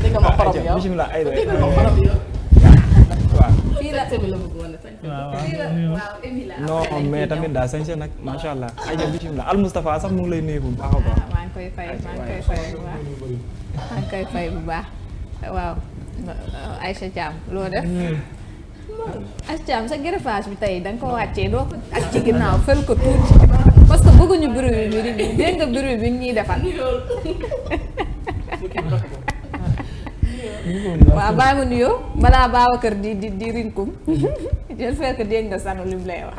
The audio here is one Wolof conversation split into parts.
dégg nga ma xorom yow bismillah ay dégg nga ma xorom yow. waaw fii la bi la bëggoon a sañ. non mais tamit daa sañse nag macha allah ay bismillah Al Moustapha sax mu ngi lay nuyu bu baax a baax. maa ngi koy fay bu baax waaw Aïcha Thiam loo def. Aïcha Thiam sa greffage bi tey da nga ko wàccee doo ko ak ci ginnaaw fël ko tuuti parce que bëgguñu bruit bi dégg nga bruit bi ñuy defal. waaw bàyyi ma nuyoo balaa Babacar di rinkum j'espère que dégg nga sanu li mu lay wax.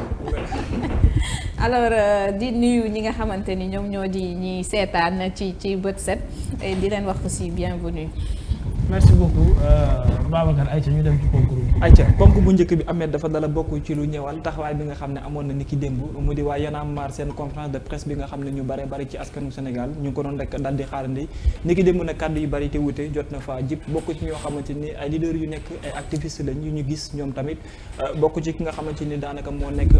alors di nuyu ñi nga xamante ni ñoom ñoo di ñi seetaan ci bët set di leen wax aussi bienvenue. merci beaucoup Babacar Aïcha ñu dem ci concours bi. Aïcha ponk bu njëkk bi Ahmed dafa dala bokk ci lu ñëwal taxawaay bi nga xam ne amoon na ni ki démb mu di waa Y'en a marre seen conférence de presse bi nga xam ne ñu bare bari ci askanu Sénégal ñu ngi ko doon rek daal di xaarandi ni ki démb nag kàddu yu bari te wute jot na fa jip bokk ci ñoo xamante ni ay leaders yu nekk ay activistes lañ yu ñu gis ñoom tamit bokk ci ki nga xamante ni daanaka moo nekk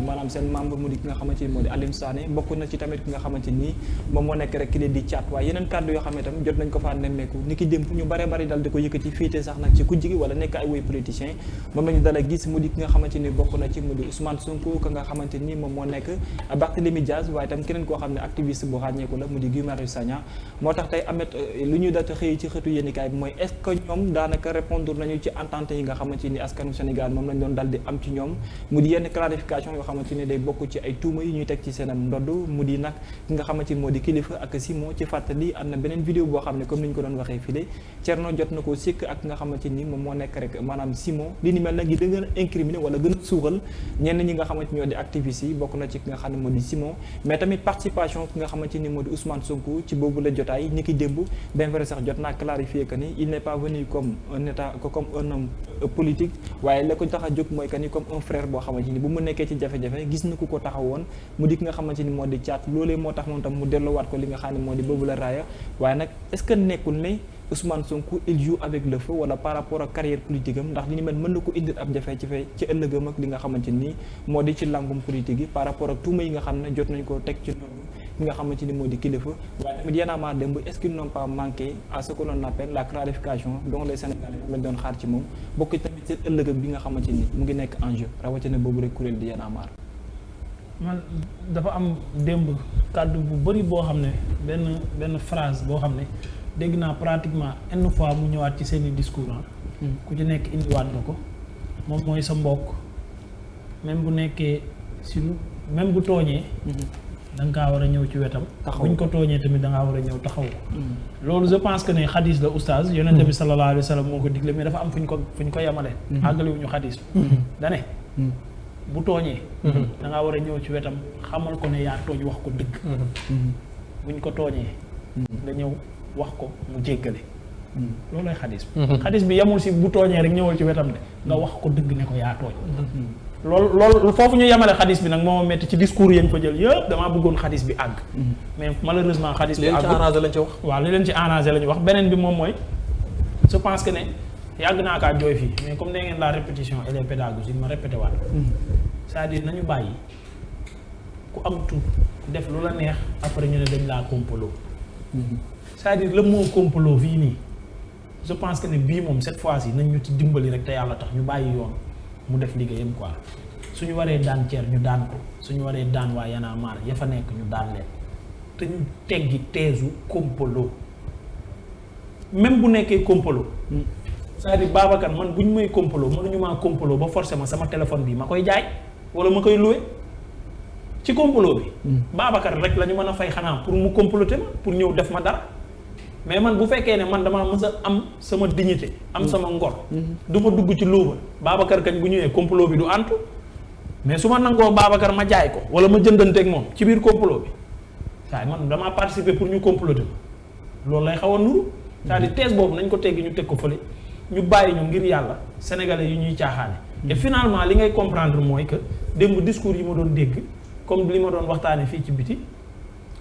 maanaam seen membre mu di ki nga xamante ni moo di Alioune Sané bokk na ci tamit ki nga xamante ni moom moo nekk rek ki leen di caat waaye yeneen kàddu yoo xam ne tamit jot nañ ko faa nemmeeku ni ki démb ñu bare bari dal di ko yëkkati féete sax nag ci kujj gi wala nekk ay woy politiciens moom lañu dala gis mu di ki nga xamante ni bokk na ci mu di Ousmane Sonko ka nga xamante ni moom moo nekk Barthélémy Diaz waaye tam keneen koo xam ne activiste bu ràññeeku la mu di Guy Marius Sagna moo tax tey Ahmed lu ñuy data xëy ci xëtu yéenikaay bi mooy est-ce que ñoom daanaka répondre nañu ci entente yi nga xamante ni askanu Sénégal moom lañ doon dal di am ci ñoom mu di yenn clarification yoo xamante ni day bokk ci ay tuuma yi ñuy teg ci seenam ndodd mu di nag ki nga xamante ni moo di Kilifeu ak Simon ci fàttali am na beneen vidéo boo xam ne comme ni ñu ko doon waxee fii Thierno jot na ko sikk ak nga xamante ni moom moo nekk rek maanaam Simon li ni mel nag yi da gën a incriminer wala gën a suuxal ñenn ñi nga xamante ñoo di activistes yi bokk na ci ki nga xam ne moo di Simon mais tamit participation ki nga xamante ni moo di Ousmane Sonko ci boobu la jotaay ni ki démb bien vrai sax jot naa clarifier que ni il n'est pas venu comme un état comme un homme politique waaye la ko tax a jóg mooy que ni comme un frère boo xamante ni bu mu nekkee ci jafe-jafe gis na ku ko taxawoon mu di ki nga xamante ni moo di caat loolee moo tax moom tam mu delloowaat ko li nga xam ne moo di boobu la raaya waaye nag est-ce que nekkul ne Ousmane Sonko il joue avec le feu wala par rapport ak carrière politique am ndax li ni mel mën na ko indil ab jafe-jafe ci ëllëgam ak li nga xamante ni moo di ci langum politique yi par rapport ak tuuma yi nga xam ne jot nañ ko teg ci noonu ki nga xamante ni moo di Kilifeu waaye tamit Y'en a marre démb est-ce qu'ils n'ont pas manqué à ce que l'on appelle la clarification dont les Sénégalais lañ doon xaar ci moom bokk tamit seen ëllëgam bi nga xamante ni mu ngi nekk en jeu rawatina boobu rek kuréel di Y'en a marre. man dafa am démb kàddu bu bëri boo xam ne benn phrase boo xam ne dégg naa pratiquement une fois mu ñëwaat ci seeni discours ku ci nekk indiwaat nga ko moom mooy sa mbokk même bu nekkee si lu même bu tooñee da nga kaa war a ñëw ci wetam buñ ko tooñee tamit da ngaa war a ñëw taxaw ko loolu je pense que ne xadis la oustaz yonente bi sallallahu alayhi wa sallam moo ko digle mais dafa am fu ñu ko yemale àggaliwuñu xadis dane bu tooñee da ngaa war a ñëw ci wetam xamal ko ne yaa tooñ wax ko dëgg buñ ko tooñee nga ñëw wax ko mu jéggale loolu lay xadis bi xadis bi yemul si bu tooñee rek ñëwal ci wetam de nga wax ko dëgg ne ko yaa tooñ loolu foofu ñu yemale xadis bi nag moo ma metti ci discours yañ ko jël yëpp damaa bëggoon xadis bi àgg mais malheureusement xadis bi àgg lañ ci wax waaw li leen ci arrangé la ñu wax beneen bi moom mooy je pense que ne yàgg naa kaa jooy fii mais comme nee ngeen la répétition et les pédagogies ma répété waat c'est-à-dire nañu bàyyi ku am tuut def lu la neex après ñu ne dañ laa complot c'est-à-dire le mot complot fii nii je pense que ne bii moom cette fois-ci nañ ñu ci dimbali rek te yàlla tax ñu bàyyi yoon mu def liggéeyam quoi suñu waree daan ceer ñu daan ko suñu waree daan waa Y'en a marre ya fa nekk ñu daan leen te ñu teggi teesu complot même bu nekkee complot c'est-à-dire Babacar man bu ñu may complot mënuñu maa complot ba forcément sama téléphone bi ma koy jaay wala ma koy loué ci complot bi Babacar rek la ñu mën a fay xanaa pour mu comploter ma pour ñëw def ma dara mais man bu fekkee ne man damaa mës a am sama dignité am sama ngor du ma dugg ci luuba Babacar kañ bu ñëwee complot bi du antu mais su ma nangoo Babacar ma jaay ko wala ma jëndanteeg moom ci biir complot bi waaye man damaa participer pour ñu comploter ma loolu lay xaw a nuru c'est-à-dire thèse boobu nañ ko teggi ñu teg ko fële ñu bàyyi ñu ngir yàlla sénégalais yi ñuy caaxaane et finalement li ngay comprendre mooy que démb discours yi ma doon dégg comme li ma doon waxtaane fii ci biti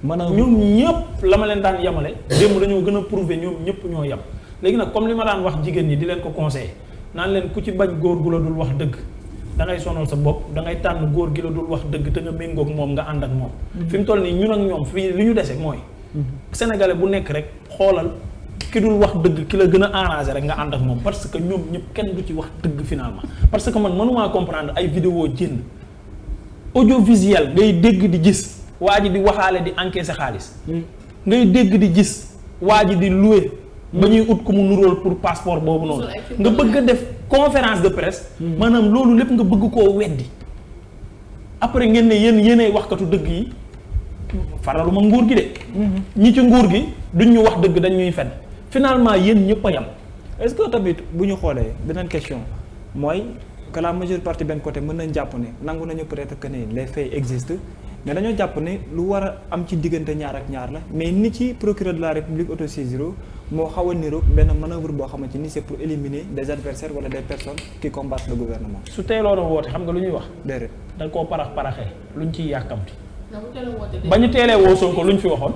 maanaam ñoom ñëpp la ma leen daan yemale démb dañoo gën a prouver ñoom ñëpp ñoo yem léegi nag comme li ma daan wax jigéen ñi di leen ko conseiller naan leen ku ci bañ góor gu la dul wax dëgg da ngay sonal sa bopp da ngay tànn góor gi la dul wax dëgg te nga méngoog moom nga ànd ak moom. fi mu toll nii ñun ak ñoom fii li ñu dese mooy. sénégalais bu nekk rek xoolal ki dul wax dëgg ki la gën a arrangé rek nga ànd ak moom parce que ñoom ñëpp kenn du ci wax dëgg finalement parce que man mënumaa comprendre ay vidéo jënd audiovisuel ngay dégg di gis waa ji di waxaale di encaisser xaalis. ngay dégg di gis waa ji di louer. ba ñuy ut ku mu nuróol pour passeport boobu noonu. nga bëgg a def conférence de presse. maanaam loolu lépp nga bëgg koo weddi. après ngeen ne yéenay waxkatu dëgg yi faraluma nguur gi de. ñi ci nguur gi duñ ñu wax dëgg dañ ñuy fen finalement yéen ñëpp a yam. est-ce que tamit bu ñu xoolee beneen question mooy que la majeure partie benn côté mën nañ jàpp ne nangu nañu peut-être que ne les faits existent mais dañoo jàpp ne lu war a am ci diggante ñaar ak ñaar la mais ni ci procureur de la république autosaisir moo xaw a niroog benn manœuvre boo xamante ni c'est pour éliminer des adversaires wala des personnes qui combattent le gouvernement. su teeloon a woote xam nga lu ñuy wax. déedéet da koo paraxee luñ ciy yàkkamti. ba ñu teelee woo Sonko luñ fi waxoon.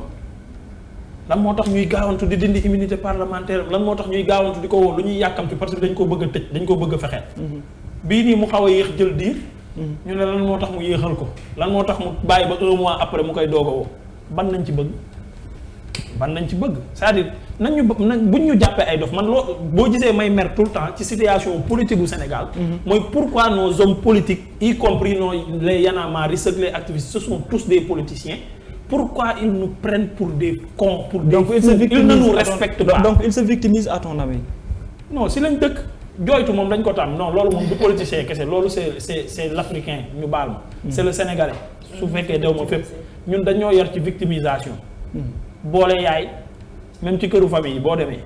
lan moo tax ñuy gaawantu di dindi immunité parlementaire lan moo tax ñuy gaawantu di ko woo lu ñuy yàkkamti parce que dañ koo bëgg a tëj dañ koo bëgg a fexeel. bii nii mu xaw a yéex jël diir. ñu ne lan moo tax mu yéexal ko lan moo tax mu bàyyi ba 1 mois après mu koy doog a woo ban nañ ci bëgg c'est-à-dire buñ ñu jàppee ay dof man loo boo gisee may mer tout le temps ci situation politique bu Sénégal. mooy pourquoi nos hommes politiques y compris les Y'en a marre les activistes ce sont tous des politiciens pourquoi ils nous prennent pour des cons pour des fous ils ne nous respectent pas donc ils se victimisent à ton avis. non si lañ dëkk jooytu moom dañ ko tam non loolu moom du politicien kese loolu c'est l'africain ñu baal ma c'est le sénégalais su fekkee dew ma fépp ñun dañoo yar ci victimisation boole yaay même ci këru famille yi boo demee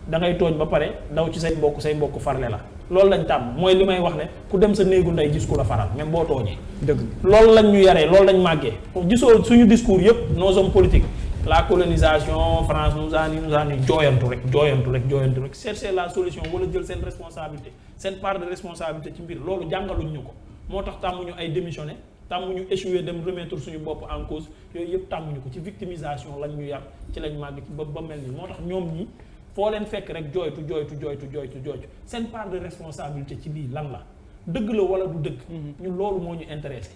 da ngay tooñ ba pare daw ci say mbokk farle la loolu lañ tàmm mooy li may wax ne ku dem sa néegu ndey gis ku la faral même boo tooñee dëgg loolu lañ ñu yaree loolu lañ màggee gisoo suñu discours yëpp nos hommes politiques la colonisation France nous a ni jooyantu rek chercher la solution wala jël seen responsabilité seen part de responsabilité ci mbir loolu jàngaluñ ñu ko moo tax tàmmuñu ay démissionné tàmmuñu échoué dem remettre suñu bopp en cause yooyu yëpp tàmmuñu ko ci victimisation lañ ñu yar ci lañ màgg ci ba mel ni moo tax ñoom ñi foo leen fekk rek jooytu seen part de responsabilité ci lii lan la dëgg la wala du dëgg ñun loolu moo ñu intéressé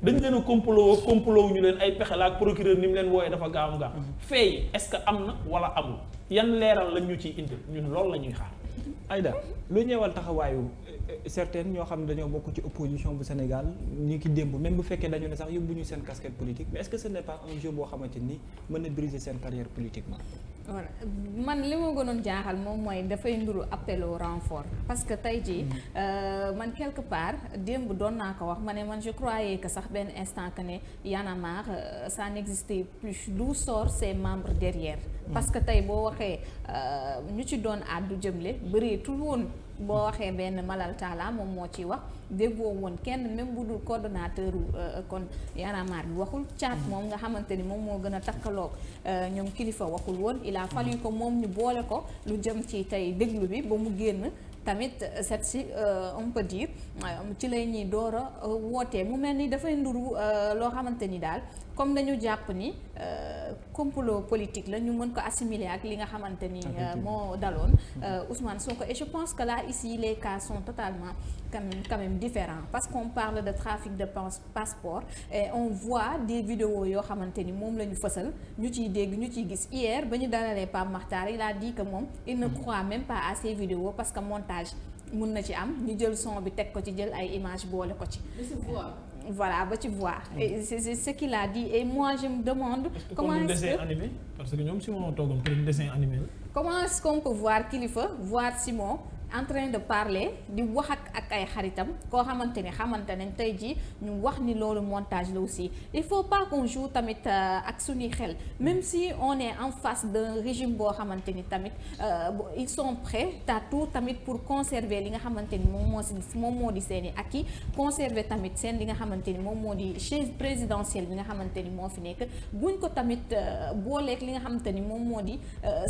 dañ leen a complot ñu leen ay pexe la ak procureur ni mu leen wooyee dafa gaaw feey est-ce que am na wala amul yan leeral lañ ñu ciy indi ñun loolu la ñuy xaar. Aïda lu ñëwal taxawaayu certaines ñoo xam ne dañoo bokk ci opposition bu Sénégal ñi ki démb même bu fekkee dañu ne sax yóbbu ñu seen casquette politique mais est-ce que ce n'est pas un jeu boo xamante ni mën na briser seen carrière politiquement. voilà man li ma gënoon jaaxal moom mooy dafay nduru appel au renfort parce que tey jii man quelque part démb doon naa ko wax ma ne man je croyais que sax benn instant que ne Y'en a marre ça n'existait plus d'où sort ses membres derrière. parce que tey boo waxee ñu ci doon àddu jëmle bëreetul woon. boo waxee benn Malal Talla moom moo ciy wax déggoo woon kenn même bu dul coordonnateur kon Y'en a marre bi waxul caat moom nga xamante ni moom moo gën a takkaloog ñoom kilifa waxul woon il a fallu ko moom ñu boole ko lu jëm ci tey déglu bi ba mu génn tamit set si on peut dire ci lay ñuy door a wootee mu mel ni dafay nduru loo xamante ni daal comme dañu jàpp ni complot politique la ñu mën ko assimiler ak li nga xamante ni moo daloon Ousmane Sonko et je pense que là ici les cas sont totalement quand même différents parce qu'on parle de trafic de passeport et on voit des vidéos yoo xamante ni moom la ñu fësal ñu ciy dégg ñu ciy gis hier ba ñu dalalee Pape Makhtar il a dit que moom il ne croit même pas à ces vidéos parce que montage mun na ci am ñu jël son bi teg ko ci jël ay images boole ko ci voilà ba ci voir et c'est ce qu'il a dit et moi je me demande comment est-ce que animé parce que ñoom Simon toogoon pour dessin animé la comment est-ce qu'on peut voir Kilifeu voir Simon en train de parler di wax ak ay xaritam koo xamante nañ tey jii ñu wax ni loolu montage la aussi il faut pas qu'on joue tamit ak suñuy xel même si on est en face d'un régime boo xamante ni tamit ils sont prêts à tout tamit pour conserver li nga xamante ni moom moo di seeni acquis conserver tamit seen li nga xamante ni moom moo di chaise présidentielle bi nga xamante ni moo fi nekk buñ ko tamit booleeg li nga xamante ni moom moo di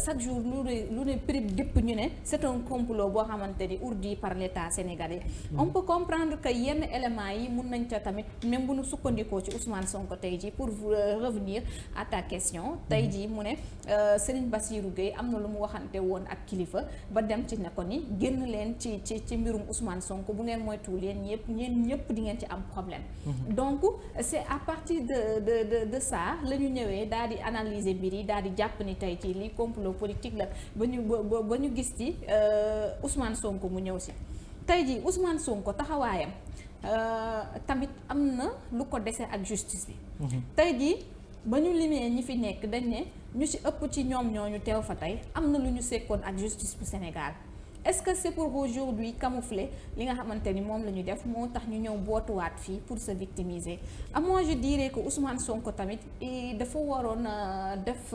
chaque jour lu ne prib dipp ñu ne c'est un complot boo xamante ni ourdi par l'État sénégalais. On peut comprendre que yenn éléments yi mun nañ ca tamit même bu ñu sukkandikoo ci Ousmane Sonko tey jii pour revenir à ta question tey jii mu ne Serigne Bassirou Gueye am na lu mu waxante woon ak kilifa ba dem ci ne ko ni génn leen ci mbirum Ousmane Sonko bu ngeen moytuwul yéen ñëpp di ngeen ci am problème. Donc c'est à partir de ça la ñu ñëwee daal di analyser mbir yi daal di jàpp ni tey ci li complot politique la ba ñu gis ci Ousmane Sonko mu ñëw si tey jii Ousmane Sonko taxawaayam tamit am na lu ko dese ak justice bi. tey jii ba ñu limee ñi fi nekk dañ ne ñu ci ëpp ci ñoom ñooñu teew fa tey am na lu ñu sekkoon ak justice bu Sénégal. Est-ce que c'est pour aujourd'hui camoufler li nga xamante ni moom la ñu def moo tax ñu ñëw bootuwaat fii pour se victimiser moi je dirais que Ousmane Sonko tamit dafa waroon def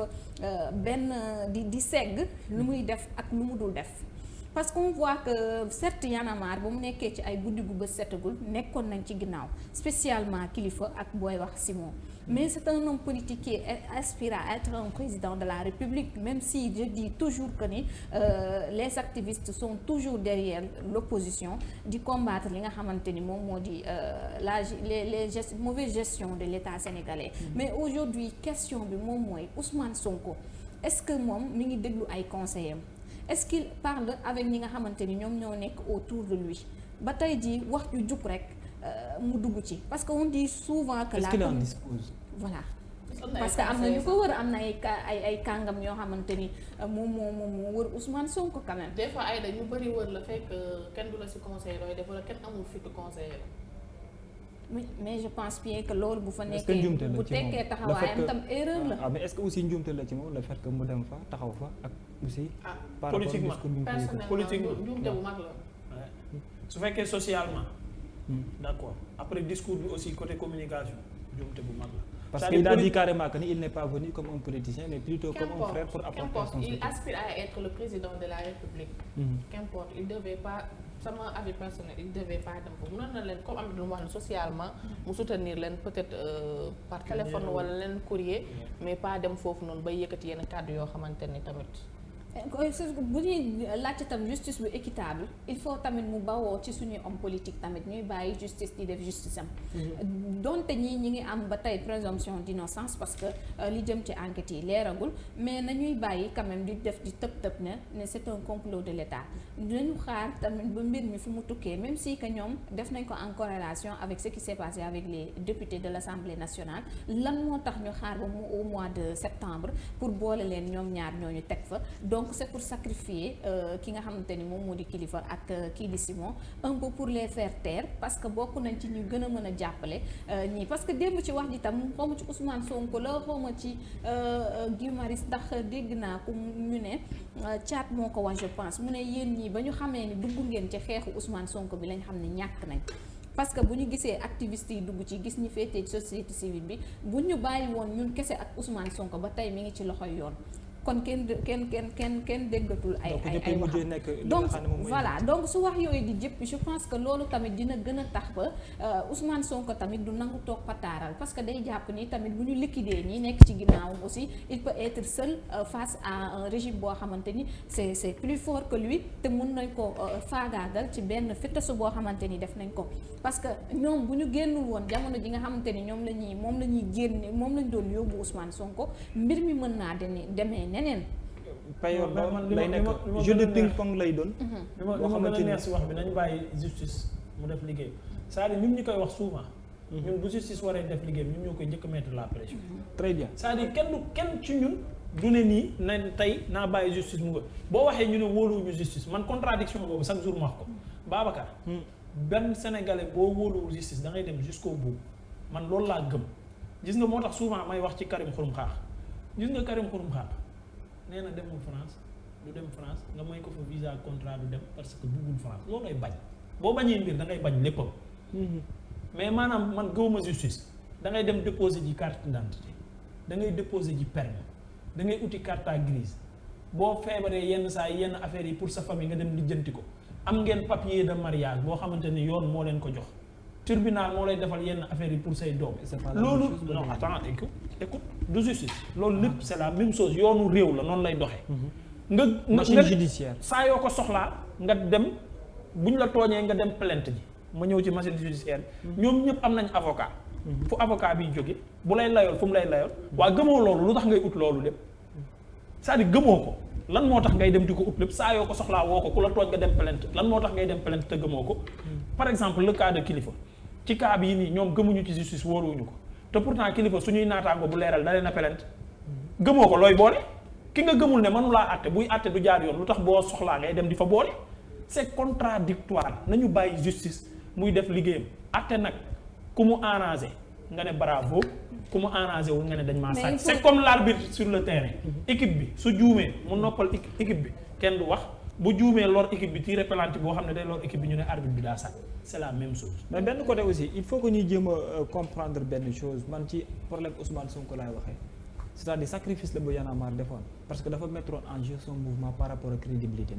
benn di segg lu muy def ak lu mu dul def parce qu'on voit que certes Y'en a marre ba mu nekkee ci ay guddi gu bët setagul nekkoon nañ ci ginnaaw spécialement kilifa ak booy wax Simon mais c'est un homme politique qui aspire à être un président de la République même si je dis toujours que ni les activistes sont toujours derrière l'opposition di combattre li nga xamante ni moom moo di les mauvaise gestion de l'État sénégalais mais aujourd'hui question bi moom mooy Ousmane Sonko est-ce que moom mi ngi déglu ay conseillers est-ce qu'il parle avec ñi nga xamante ni ñoom ñoo nekk autour de lui ba tey jii wax ju jug rek mu dugg ci parce que on dit souvent que est-ce qu'il en dispose? Voilà parce que am na ñu ko wër am na ay kàngam yoo xamante ni moom wër Ousmane Sonko quand même. Des fois ay da ñu bëri wër la fekk kenn du la ci conseil looy def wala kenn amul fitu conseiller la. Oui mais je pense bien que loolu bu fa nekkee bu tekkee taxawaayam tam erreur la. Ah mais est-ce que aussi njuumte la ci moom le fait que mu dem fa taxaw fa ak aussi. par rapport politiquement personnellement njuumte bu mag la. su fekkee socialement. D'accord après discours bi aussi côté communication njuumte bu mag la. Parce qu'il a dit carrément qu'il n'est pas venu comme un politicien mais plutôt comme un frère pour apporter son soutien. Il aspire à être le président de la République. Qu'importe il devait pas sama avis personnel il devait pas dem foofu mënoon na leen comme am na lu mu wax ne socialement mu soutenir leen peut-être par téléphone wala leen courrier mais pas dem foofu noonu bay yëkkati yenn kàddu yoo xamante ni tamit. bu ñuy laajte tam justice bu équitable il faut tamit mu bawoo ci suñuy homme politique tamit ñuy bàyyi justice di def justice am donte ñi ngi am ba tey présomption d'innocence parce que li jëm ci enquête yi leeragul mais nañuy bàyyi quand même di def di tëb ne c'est un complot de l'État dinañu xaar tamit ba mbir mi fu mu tukkee même si que ñoom def nañ ko en corrélation avec ce qui s'est passé avec les députés de l'Assemblée nationale lan moo tax ñu xaar ba mu au mois de septembre pour boole leen ñoom ñaar ñooñu teg fa donc c'est pour sacrifier ki nga xamante ni moom moo di kilifa ak kii di Simon un peu pour les faire taire parce que bokk nañ ci ñu gën a mën a jàppale ñii parce que démb ci wax ji tam xawma ci Ousmane Sonko la xawma ci Guy Marius ndax dégg naa ko ñu ne Thiat moo ko wax je pense mu ne yéen ñii ba ñu xamee ni dugg ngeen ci xeexu Ousmane Sonko bi lañ xam ne ñàkk nañ parce que bu ñu gisee activistes yi dugg ci gis ñi féetee société civile bi bu ñu bàyyi woon ñun kese ak Ousmane Sonko ba tey mi ngi ci loxoy yoon kon kenn déggatul ay waxam donc voilà donc su wax yooyu di jëpp je pense que loolu tamit dina gën a tax ba Ousmane Sonko tamit du nangu toog pataaral parce que day jàpp ni tamit bu ñu liquider ñi nekk ci ginnaawam aussi il peut être seul face à un régime boo xamante ni c'est plus fort que lui te mun nañ ko faagaagal ci benn fittasu boo xamante ni def nañ ko parce que ñoom bu ñu génnul woon jamono ji nga xamante ni moom la ñuy génne moom lañ doon yóbbu Ousmane Sonko mbir mi mën naa demee neneen payoor lay nekk jeu de ping pong lay doon. boo xamante ni neex si wax bi nañ bàyyi justice mu def liggéey c'est-à-dire ñun ñi koy wax souvent. ñun bu justice waree def liggéey ñun ñoo koy njëkk a mettre la pression. très bien c'est-à-dire kenn ci ñun du ne nii na tey naa bàyyi justice mu boo waxee ñu ne wóoluwuñu justice man contradiction boobu chaque jour ma wax ko. Babacar. benn sénégalais boo wóoluwul justice da ngay dem jusqu'au bout man loolu laa gëm gis nga moo tax souvent may wax ci Karim Xurum Xaax gis nga Karim Xurum Xaax. nee na demul France du dem France nga may ko fa visa contrat du dem parce que duggul France loolu lay bañ boo bañee mbir da ngay bañ léppam mais maanaam man gëwuma justice da ngay dem déposer ji carte d'identité da ngay déposer ji permis da ngay uti carte grise boo feebaree yenn saa yenn affaires yi pour sa famille nga dem lijjanti ko am ngeen papier de mariage boo xamante ni yoon moo leen ko jox tribunal moo lay defal yenn affaires yi pour say doom loolu non attends écoute du justice loolu lépp c'est la même chose yoonu réew la noonu lay doxee nga machine judiciaire saa yoo ko soxlaa nga dem buñ la tooñee nga dem plainte ji ma ñëw ci machine judiciaire ñoom ñëpp am nañ avocat fu avocat bi jóge bu lay layool fu mu lay layool waa gëmoo loolu lu tax ngay ut loolu lépp c'est-à-dire gëmoo ko lan moo tax ngay dem di ko ut lépp saa yoo ko soxlaa woo ko ku la tooñ nga dem plainte lan moo tax ngay dem plainte te gëmoo ko par exemple le cas de Kilifeu ci cas bii nii ñoom gëmuñu ci justice wóoruwuñu ko te pourtant Kilifeu suñuy naataango bu leeral da leen a plainte gëmoo ko looy boole ki nga gëmul ne mënulaa àtte buy àtte du jaar yoon lu tax boo soxlaa ngay dem di fa boole c'est contradictoire nañu bàyyi justice muy def liggéeyam àtte nag ku mu arrangé nga ne bravo ku mu arrangé wul nga ne dañ maa sàcc c'est comme l'arbitre sur le terrain équipe bi su juumee mu noppal équipe bi kenn du wax bu juumee lor équipe bi tiré penalty boo xam ne day lor équipe bi ñu ne arbitre bi daa sàcc c'est la même chose. mais benn côté aussi il faut que ñuy jéem a comprendre benn chose man ci problème Ousmane Sonko laay waxee c'est-à-dire sacrifice la bu Y'en a marre defoon parce que dafa mettre en jeu son mouvement par rapport à crédibilité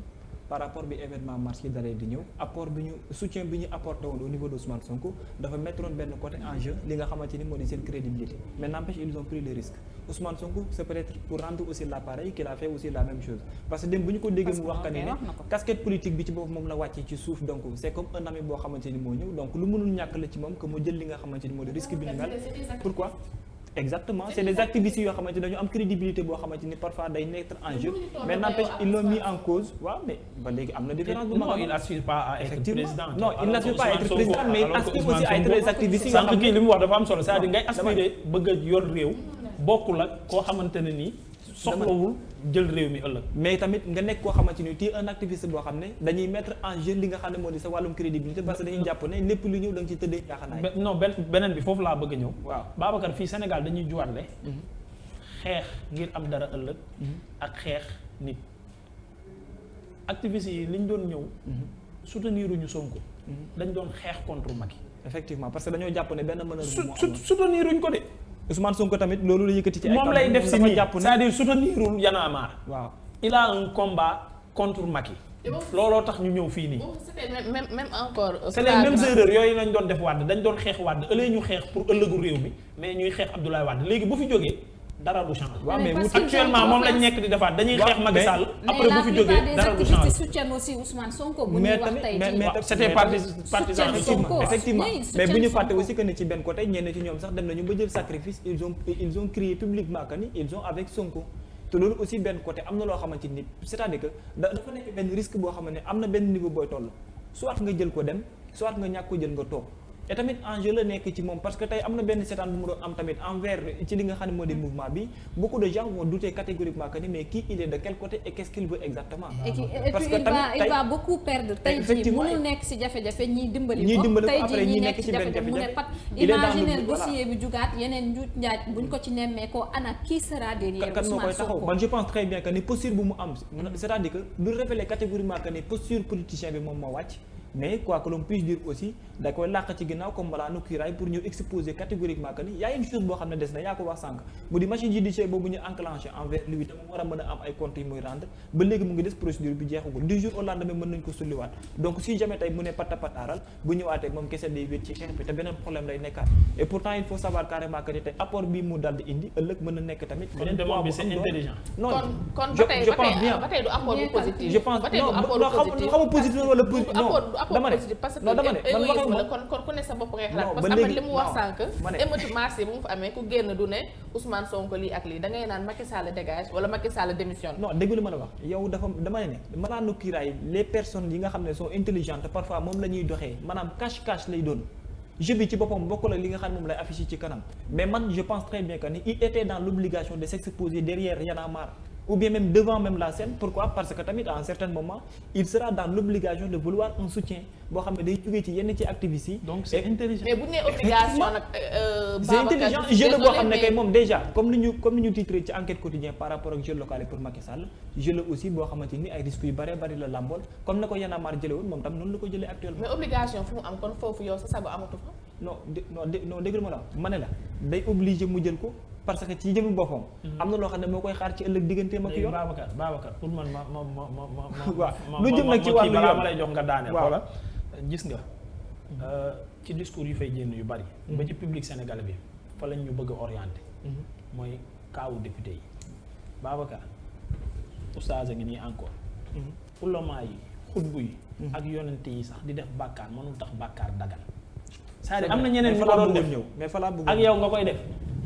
par rapport bi événement mars yi dalee di ñëw apport bi ñu soutien bi ñu apporté woon au niveau de Ousmane Sonko dafa mettre benn côté en jeu li nga xamante ni moo di seen crédibilité mais n'empêche ils ont pris le risque Ousmane Sonko c'est peut-être pour rendre aussi l'appareil qu'il a fait aussi la même chose parce que dem bu ñu ko déggee mu wax ka ne casquette politique bi ci boppam moom la wàccee ci suuf donc c'est comme un ami boo xamante ni moo ñëw donc lu mënul ñàkk la ci moom que mu jël li nga xamante ni moo di risque bi ñu mel pourquoi exactement c'est des activistes yoo xamante ni dañu am crédibilité boo xamante ni parfois day nekk en jeu mais n'empêche ils l'ont mis en cause waaw mais ba léegi am na différence bu non il n'aspire pas à être président non il n'aspire pas à être président mais il aspire aussi à être des activistes yoo xam sànq kii li mu wax dafa am solo c'est-à-dire ngay aspirer bëgg a yor réew bokkul ak koo xamante ne nii soxlawul jël réew mi ëllëg mais tamit nga nekk koo xamante ni tu es un activiste boo xam ne dañuy mettre en jeu li nga xam ne moo di sa wàllum crédibilité parce que dañuy jàpp ne lépp lu ñëw da nga ci tëddee jaaxanaay non beneen bi foofu laa bëgg a ñëw waaw Babacar fii Sénégal dañuy juwatle xeex ngir am dara ëllëg ak xeex nit activistes yi liñ doon ñëw soutenir uñu Sonko dañ doon xeex contre Macky effectivement parce que dañoo jàpp ne benn mëneur soutenir uñ ko de Ousmane Sonko tamit loolu la yëkkati ci ay moom lay def si nii jàpp ne c'est-à-dire soutenirul Y'en a marre waaw il a un combat contre Macky looloo tax ñu ñëw fii nii c'était même encore c'est les mêmes erreurs yooyu lañ doon def Wade dañ doon xeex Wade ëllëg ñu xeex pour ëllëgu réew mi mais ñuy xeex Abdoulaye Wade léegi bu fi jógee dara du changer waaw mais actuellement moom lañ nekk di defaat dañuy xeex Macky Sall après bu fi jógee dara du changer soutiennent aussi Ousmane Sonko bu ñuy mais wax tamit tey mais c'était partisan effectivement Oui, mais bu ñu soutien fàtte Sonko. aussi que ne ci benn côté ñenn ci ñoom sax dem nañu ba jël sacrifice ils ont crié publiquement que ni ils ont avec Sonko te loolu aussi benn côté am na loo xamante ni c'est-à-dire que dafa nekk benn risque boo xamante ne am na benn niveau booy toll soit nga jël ko dem soit nga ñàkk ko jël nga toog et tamit enjeu la nekk ci moom parce que tey am na benn seetaan bu mu doon am tamit envers ci li nga xam ne moo di mouvement bi beaucoup de gens vont douter catégoriquement que ni mais qui il est de quel côté et qu'est-ce qu'il veut exactement. et puis parce que il va beaucoup perdre tey jii effectivement mënul nekk ci jafe-jafe ñiy dimbali ñiy dimbali ko tey après jii ñi ñi nekk nekk ci ci benn jafe-jafe mu ne jafe-jafe. pat Il est dans le imaginez voilà. dossier bi jugaat yeneen njuuj njaaj buñ ko ci nemmee ko ana qui sera derrière kan moo koy Ousmane taxaw Sonko. man je pense très bien que ni posture bu mu am c'est-à-dire que du révéler catégoriquement que ni posture politicien bi moom moo wàcc mais quoi que l'on puisse dire aussi da koy làq ci ginnaaw comme malaanu kiiraay pour ñu exposer catégoriquement que ni y a une chose boo xam ne des na yaa ko wax sànq mu di machine judiciaire boobu ñu enclenché envers lui te mu war a mën a am ay comptes yi muy rendre ba léegi mu ngi des procédure bi jeexagul du jour au lendemain mën nañ ko sulliwaat donc si jamais tey mu ne patapataaral bu ñëwaatee moom kese day wét ci xeex bi te beneen problème lay nekkaat et pourtant il faut savoir carrément que ni tey apport bi mu dal di indi ëllëg mën na nekk tamit beneen poids bu c'est am doole. intelligent non kon je ba je pense bien tey du apport bu positif. je pense ba tey du non apport non positif. xamu positif wala positif non du apport dama ne positif parce que non dama ne man égoïsme waxuma la kon ku ne sa bopp ngay Non, xalaat ba parce que am léegi- li mu wax non, sànq ma ne- émeute mars yi bu mu fa amee ku génn du ne Ousmane Sonko lii ak lii da ngay naan Macky Sall dégage wala Macky Sall démissionne. non dégg lu ma la wax yow dafa dama ne malaanu kiiraay les personnes yi nga xam ne sont intelligentes parfois moom la ñuy doxee maanaam cache-cache lay doon jeu bi ci boppam bokkul ak li nga xam ne moom lay affiché ci kanam mais man je pense très bien que ni il était dans l'obligation de s'exposer derrière Y'en a marre ou bien même devant même la scène pourquoi parce que tamit à un certain moment il sera dans l'obligation de vouloir un soutien boo xam ne day jógee ci yenn ci activistes yi donc c'est intelligent mais bu ñu nee obligation nag. c'est intelligent jeu la boo xam ne kay moom déjà comme ni ñu titré ci enquête quotidien par rapport ak jeu local yi pour Macky Sall jeu la aussi boo xamante ni ay risques yu bëree bëri la làmbool comme na ko Y'en a marre jële woon moom tam noonu la ko jëlee actuellement mais obligation fu mu am kon foofu yow sa sago amatu fa. non dégg ma la ma ne la day obligé mu jël ko parce que ci jëmi boppam am na loo xam ne moo koy xaar ci ëllëg digganteem ak léegi yoon Babacar pour man waaw lu jëm nag ci wàllu balaa yoon ma lay jox nga daaneel waaw. xoola gis nga ci discours yu fay génn yu bari ba ci public sénégalais bi fa lañ ñu bëgg a orienté mooy kaawu député yi Babacar oustaz a ngi nii encore pour le moment yi xutbu yi ak yonente yi sax di def bàkkaar mënul tax bàkkaar dagan c'est-à-dire am na ñeneen ñu ko doon def mais fa laa bëgg ak yow nga koy def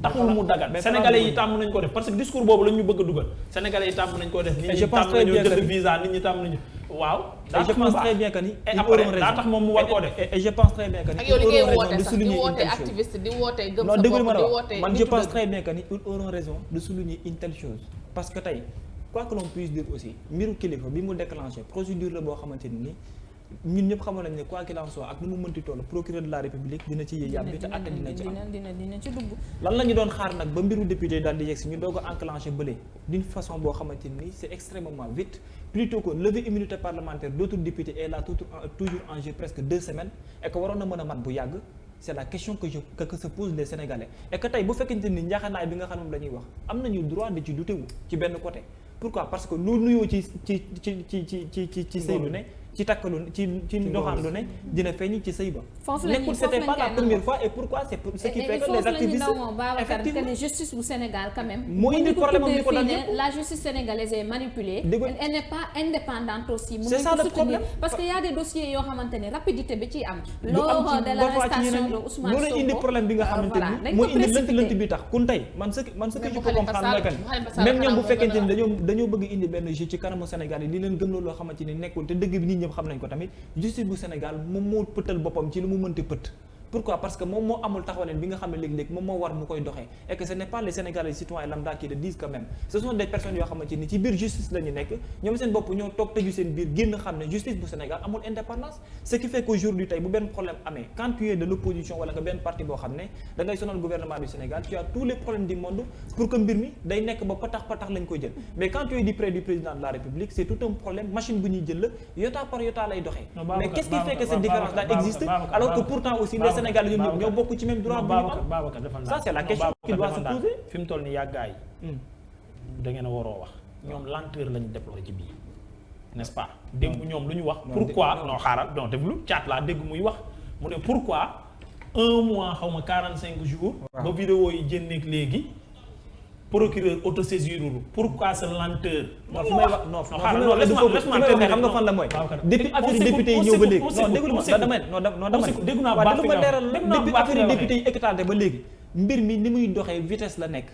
taxul mu dagan sénégalais yi tàmm nañ ko def parce que discours boobu la ñu bëgg a dugal sénégalais yi tàmm nañ ko def nit ñi tàmm nañu jënd visa nit ñi tàmm nañu waaw je pense très bien que ni et après daa tax moom mu war koo def et je pense très bien que ni ak yow li ngay woote sax di woote activiste di woote gëm sa bopp di woote man je pense très bien que ni ils auront raison de souligner une telle chose parce que tey quoi que l'on puisse dire aussi mbiru kilifa bi mu déclenché procédure la boo xamante ni ñun ñëpp xamoon nañ ne quoi qu'il en soit ak nu mu mënti toll procureur de la république dina ci yàbbi te àtte dina ci am dina ci dugg. lan la ñu doon xaar nag ba mbiru député daal di yegg si ñu doog a enclenché bële d'une façon boo xamante ni c'est extrêmement vite plutôt que lever immunité parlementaire d'autres députés est là toujours en jeu presque 2 semaines et que waroon na mën a mat bu yàgg c'est la question que se posent les Sénégalais et que tey bu fekkente ni njaaxanaay bi nga xam moom la ñuy wax am nañu droit de ci douter wu ci benn côté pourquoi parce que lu nuyoo ci sëy lu ne ci takkalu ci doxaan lu ne dina feeñ ci sëy ba nekkul c'était pas la première fois et pourquoi c'est ce qui fait que les activistes effectivement justice bu Sénégal quand même moo indi problème am ni ko dal la justice sénégalaise est manipulée elle n'est pas indépendante aussi c'est ça le problème parce que y a des dossiers yoo xamante ne rapidité bi ciy am lors de l'arrestation de Ousmane Sonko loolu indi problème bi nga xamante ni moo indi lënt bi tax kun tey man ce que je peux comprendre mooy que même ñoom bu fekkente ni dañoo bëgg indi benn jeu ci kanamu Sénégal yi li leen gëm loo xamante ni nekkul te dëgg bi ñëpp xam nañ ko tamit justice bu Sénégal moom moo pëttal boppam ci lu mu mënti pët pourquoi parce que moom moo amul taxawaleen bi nga xam ne léegi-léegi moom moo war mu koy doxee et que ce n'est pas les Sénégalais citoyens lambda qui le disent quand même ce sont des personnes yoo xamante ni ci biir justice la ñu nekk ñoom seen bopp ñoo toog tëju seen biir génn xam ne justice bu Sénégal amul indépendance ce qui fait qu'aujourd'hui tey bu benn problème amee quand tu es de l'opposition wala nga benn parti boo xam ne da ngay sonal gouvernement du Sénégal tu as tous les problèmes du monde pour que mbir mi day nekk ba patax lañ koy jël mais quand tu es du près du président de la République c'est tout un problème machine bu ñuy jël la yota par yota lay doxee mais qu'est-ce qui fait que cette différence là existe alors que pourtant aussi les Sénégalais ñoom ñoo bokk ci même droit bu ñu am ça c'est la question qui doit se poser fi mu toll ni yàggaay da ngeen a waroo wax ñoom lenteur lañu déplorer ci biir n'est-ce pas dégg ñoom lu ñu wax pourquoi non xaaral non déglu caat laa dégg muy wax mu ne pourquoi 1 mois xaw ma 45 jours ba vidéo yi génneeg léegi procureur autosaisirul pourquoi ce lenteur non fi may wax non xaaral non xam nga fan la mooy depuis affaire député yi ñëw ba léegi non déglu ma dama dégg naa waaw dama leeral depuis affaire député yi éclaté ba léegi mbir mi ni muy doxee vitesse la nekk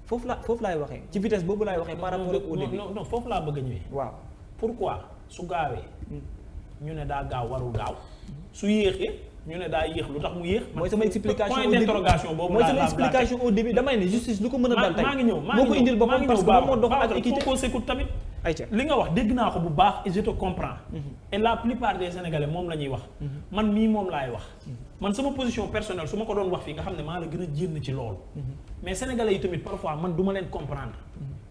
foofu laay waxee ci vitesse boobu laay waxee par rapport au début non foofu laa bëgg a ñëwee waaw pourquoi su gaawee ñu ne daa gaaw warul gaaw su yéexee ñu ne daa yéex lu tax mu yéex. mooy sama explication point d'interrogation boobu mooy sama explication au début damay ne justice lu ko mën a dal tey maa ngi ñëw moo ko indil boppam parce que moom moo dox ak équité ko s'écoute tamit ayca li nga wax dégg naa ko bu baax et je te comprends et la plupart des Sénégalais moom la ñuy wax man mii moom laay wax man sama position personnelle su ma ko doon wax fii nga xam ne maa la gën a jénn ci loolu mais Sénégalais yi tamit parfois man du ma leen comprendre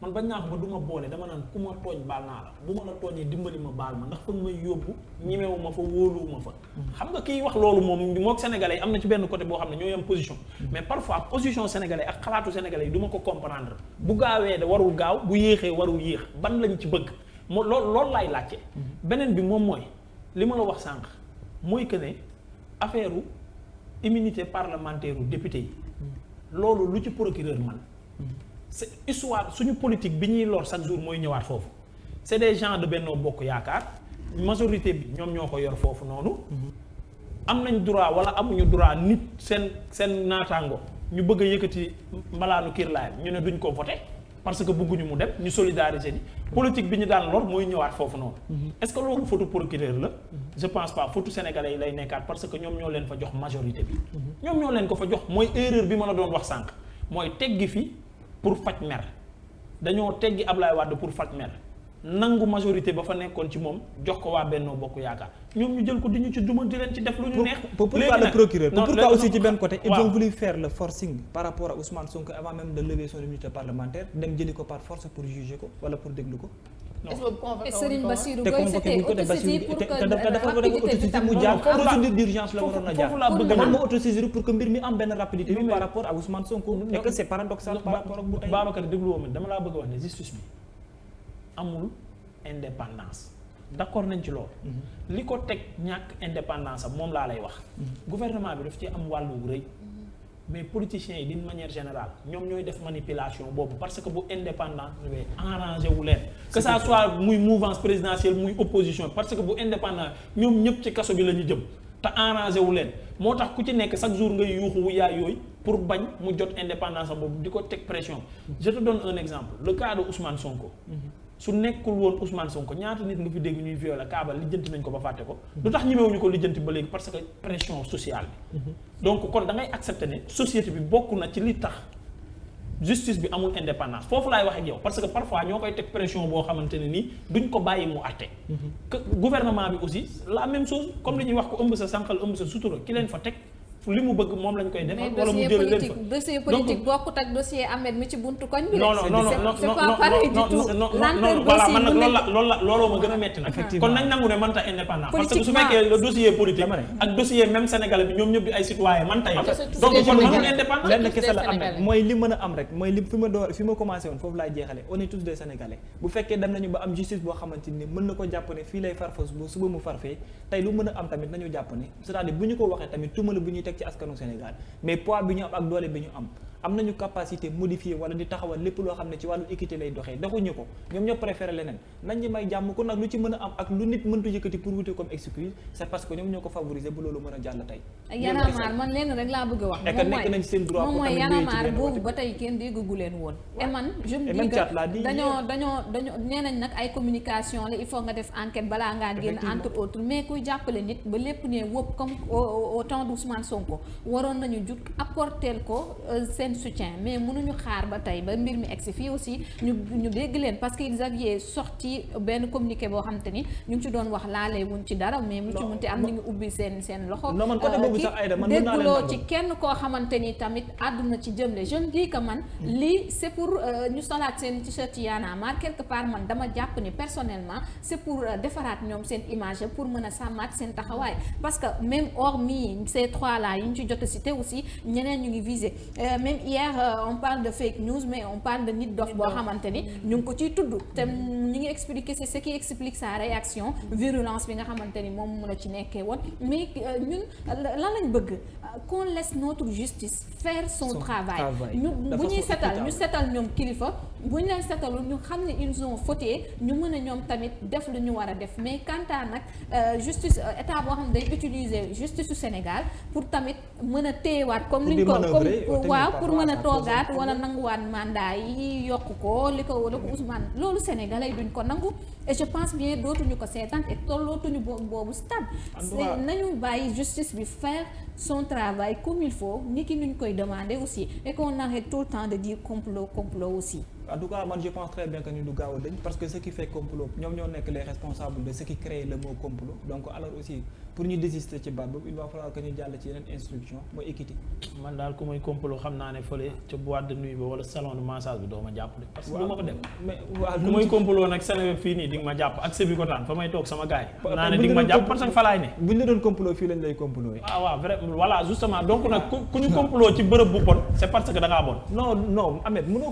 man bañ naa ko ba du ma boole dama naan ku ma tooñ baal naa la bu ma la tooñee dimbali ma baal ma ndax fa may yóbbu ñemewu ma fa wóoluwu ma fa xam nga kiy wax loolu moom mook Sénégalais yi am na ci benn côté boo xam ne ñoo yam position mais parfois position Sénégalais ak xalaatu Sénégalais yi du ma ko comprendre bu gaawee da warul gaaw bu yéexee warul yéex ban lañ ci bëgg moo loolu laay laajte beneen bi moom mooy li ma la wax sànq mooy que ne affaire immunité parlementaire u député yi loolu lu ci procureur man c'est histoire suñu politique bi ñuy lor chaque jour mooy ñëwaat foofu c'est des gens de Benno Bokk Yaakaar majorité bi ñoom ñoo ko yor foofu noonu am nañ droit wala amuñu droit nit seen naataango ñu bëgg a yëkkati mbalaanu kiirlaayam ñu ne duñ ko voter parce que bëgguñu mu dem ñu solidariser ni politique bi ñu daan lor mooy ñëwaat foofu noonu est-ce que loolu faute procureur la je pense pas faute sénégalais yi lay nekkaat parce que ñoom ñoo leen fa jox majorité bi ñoom ñoo leen ko fa jox mooy erreur bi ma la doon wax sànq mooy teggi fi pour faj mer dañoo teggi Ablaye Wade pour faj mer nangu majorité ba fa nekkoon ci moom jox ko waa Benno Bokk Yaakaar ñoom ñu jël ko di ñu ci duma di leen ci def lu ñu neex. pourquoi le procureur pourquoi aussi ci benn côté ils ont voulu faire le forcing par rapport à Ousmane Sonko avant même de lever son immunité parlementaire dem jëli ko par force pour juger ko wala pour déglu ko. et Serigne Bassirou te convoqué ko te dafa war a autosaisir mu jaar procédure d'urgence la waroon a jaar man ma autosaisir pour que mbir mi am benn rapidité bi par rapport à Ousmane Sonko et que c'est paradoxal par rapport ak bu tey Babacar déglu woo dama laa bëgg a wax ne justice bi amul indépendance d'accord nañ ci loolu li ko teg ñàkk indépendance am moom laa lay wax gouvernement bi daf ci am wàllu rëy mais politiciens yi d'une manière générale ñoom ñooy def manipulation boobu parce que bu indépendant arrangé wu leen que ça soit muy mouvance présidentielle muy opposition parce que bu indépendant ñoom ñëpp ci kaso bi la ñu jëm te arrangé wu leen moo tax ku ci nekk chaque jour ngay yuuxu wu yaay yooyu pour bañ mu jot indépendance am boobu di ko teg pression. Je te donne un exemple le cas de Ousmane Sonko. su nekkul woon Ousmane Sonko ñaata nit nga fi dégg ñuy violé kaaba lijjanti nañ ko ba fàtte ko. lu tax ñemewuñu ko lijjanti ba léegi parce que pression sociale bi. donc kon da ngay accepter ne société bi bokk na ci li tax justice bi amul indépendance foofu laay wax ak yow parce que parfois ñoo koy teg pression boo xamante ne nii duñ ko bàyyi mu àtte. que gouvernement bi aussi la même chose comme li ñuy wax ko ëmb sa sànqal ëmb sa sutura ki leen fa teg. li mu bëgg moom lañ koy defal wala mu jël leen fa dossier politique bokkut ak dossier Ahmed mi ci buntu koñ bi. non voilà man nag looloo ma gën a metti nag. kon nañ nangu ne mënta indépendant parce que su fekkee le dossier politique ak dossier même sénégalais bi ñoom ñëpp di ay citoyen mënta yam donc kon mënul indépendant lenn kese la am mooy li mën a am rek mooy li fi ma commencé woon foofu laay jeexale on est tous des sénégalais bu fekkee dem nañu ba am justice boo xamante ni mën na ko jàpp ne fii lay farfa suba mu farfee tey lu mën a am tamit nañu jàpp ne c'est-à-dire bu ñu ko waxee tamit tuumala bu ñuy teg ci askanu Sénégal mais poids bi ñu am ak doole bi ñu am nañu capacité modifier wala di taxawal lépp loo xam ne ci wàllu équité lay doxee doxuñu ko ñoom ñoo préféré leneen nañ ñi may jàmm kon nag lu ci mën a am ak lu nit mëntu yëkkati pour wuter comme excuse c'est parce que ñoom ñoo ko favoriser ba loolu mën a jàll tey yanamaar man leen rek laa bëgg a wax nekk nañ seen droit moom mooy yanamaar boobu ba tey kenn déggu leen woon et man je me dis que dañoo nee nañ nag ay communication la il faut nga def enquête balaa ngaa génn entre autres mais kuy jàppale nit ba lépp ne wëpp comme au temps d'Ousmane Sonko waroon nañu jug apporter ko seen soutien mais mënuñu xaar ba tey ba mbir mi egsi fii aussi ñu dégg leen parce que ils avaient sorti benn communiqué boo xam te ni ñu ngi ci doon wax laalee wuñ ci dara mais mu ci munti am ñu ngi ubbi seen loxo dégguloo ci kenn koo xamante ni tamit àdduna ci jëmle je me dis que man lii c'est pour ñu solaat seen t-shirt Y'en a marre quelque part man dama jàpp ni personnellement c'est pour defaraat ñoom seen image pour mën a sàmmaat seen taxawaay parce que même hormis ces trois là yi ñu ci jot a cité aussi ñeneen ñu ngi visé même hier on parle de fake news mais on parle de nit dof boo xamante ni ñu ngi ko ciy tudd te ñu ngi expliquer c'est ce qui explique sa réaction virulence bi nga xamante ni moom mun a ci nekkee woon mais ñun lan lañ bëgg qu'on laisse notre justice faire son travail ñu bu ñuy setal ñu setal ñoom kilifa bu ñu leen setalul ñu xam ne ils ont fauté ñu mën a ñoom tamit def lu ñu war a def mais quant à nag justice état boo xam ne day utiliser justice su Sénégal pour tamit mën a téyewaat comme liñ ko comme waaw pour mën a toogaat wala nanguwaat mandat yi yokk ko li ko Ousmane loolu sénégalais duñ ko nangu et je pense bien dootuñu ko seetaan et tollootuñu boobu stade nañu bàyyi justice bi faire son travail comme il faut ni ki nuñ koy demander aussi et qu'on arrête tout le temps de dire complot aussi. En tout cas man je pense très bien que ñu du gaaw a dañ parce que ce qui fait complot ñoom ñoo nekk les responsables de ce qui crée le mot complot donc alors aussi pour ñu désister ci baat boobu il va falloir que ñu jàll ci yeneen instruction mooy équité. man daal ku may complot xam naa ne fële ca boîte de nuit ba wala salon de massage bi doo ma jàppale. parce que du ma ko dem. mais waaw ku may complot nag Sénégal fii nii di nga ma jàpp ak sëbi ko taan fa may toog sama gaay yi. naa ne di nga ma jàpp parce que fa laay ne. buñ la doon complot fii lañ lay complot. waaw vrai voilà justement donc nag ku ñu complot ci bërëb bu bon c'est parce que da ngaa bon. non Ahmed mënoo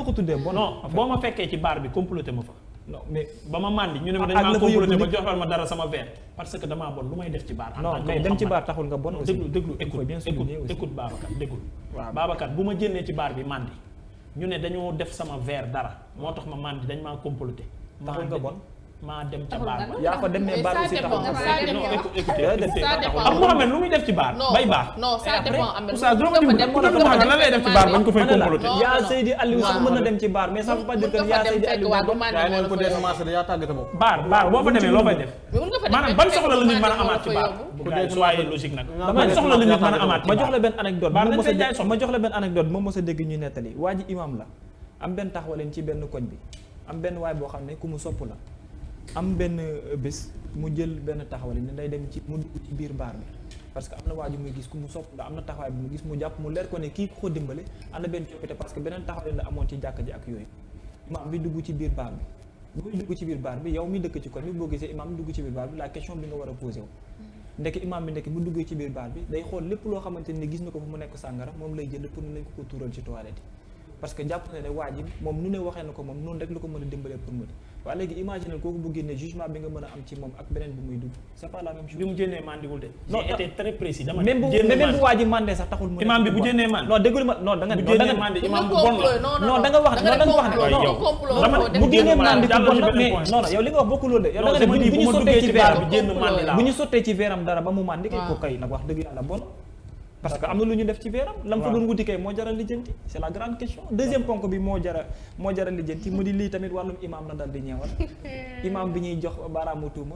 ko tuddee bon. non boo ma fekkee ci bar bi comploté ma fa. non mais ba ma màndi ñu ne ma dañ maa comploté ba joxal ma dara sama verre parce que damaa bon lu may def ci bar. non mais dem ci bar taxul nga bon aussi. déglu écoute Babacar déglu. waaw Babacar bu ma génnee ci bar bi màndi ñu ne dañoo def sama verre dara moo tax ma màndi dañ maa comploté. taxul nga bon. maa dem ca baar ba yaa fa dem ne baar aussi taxul nga am Mouhamed lu muy def ci baar bay baax non ça dépend am oustaz doo ma lan lay def ci baar bañ ko fay comploté yaa Seydi Aliou sax mën na dem ci baar mais ça veut pas dire que yaa Seydi Aliou baar boo fa demee loo fay def maanaam ban soxla la nit mën a amaat ci baar soyez logique nag ban soxla la nit mën a amaat ci baar ma jox la benn anecdote ma jox la benn anecdote moom mos a dégg ñu nettali waa ji imam la am benn taxawaleen ci benn koñ bi am benn waay boo xam ne ku mu sopp la am benn bés mu jël benn taxawal ne day dem ci mu dugg ci biir baar bi parce que am na waa ji muy gis ku mu sopp la am na taxawaay bi mu gis mu jàpp mu leer ko ne kii ku ko dimbale am na benn coppite parce que beneen taxawal la amoon ci jàkka ji ak yooyu imaam bi dugg ci biir baar bi buy dugg ci biir baar bi yow mi dëkk ci koñ bi boo gisee imaam dugg ci biir baar bi la question bi nga war a posé wu ndekk imaam bi ndekk bu duggee ci biir baar bi day xool lépp loo xamante ni gis na ko fa mu nekk sàngara moom lay jënd pour nañ ko tuural ci toilette parce que jàpp na ne waa ji moom nu ne waxee na ko moom noonu rek lu ko mën a dimbalee pour mu waaye léegi imaginer kooku bu génnee jugement bi nga mën a am ci moom ak beneen bu muy dugg c'est pas la même chose. bi mu génnee mandiwul de. non j'ai été très précis dama même bu waa ji mandé sax taxul mu imam bi bu génnee mandi non déggul ma non da nga bu génnee mandi imam bu bon la non da nga wax ne bu génnee mandi ku bon la mais non non yow li nga wax bokkul de yow da nga ne bu ñu sottee ci verre bu ñu sottee ci verre am dara ba mu mandi kay ko kay nag wax dëgg yàlla bon parce que am na lu ñu def ci veeram lam fa doon wuti kay moo jaral lijjanti c'est la grande question deuxième ponk bi moo jaral lijjanti mu di lii tamit wàllum imam la dal di ñeewal imam bi ñuy jox baaraamu tuuma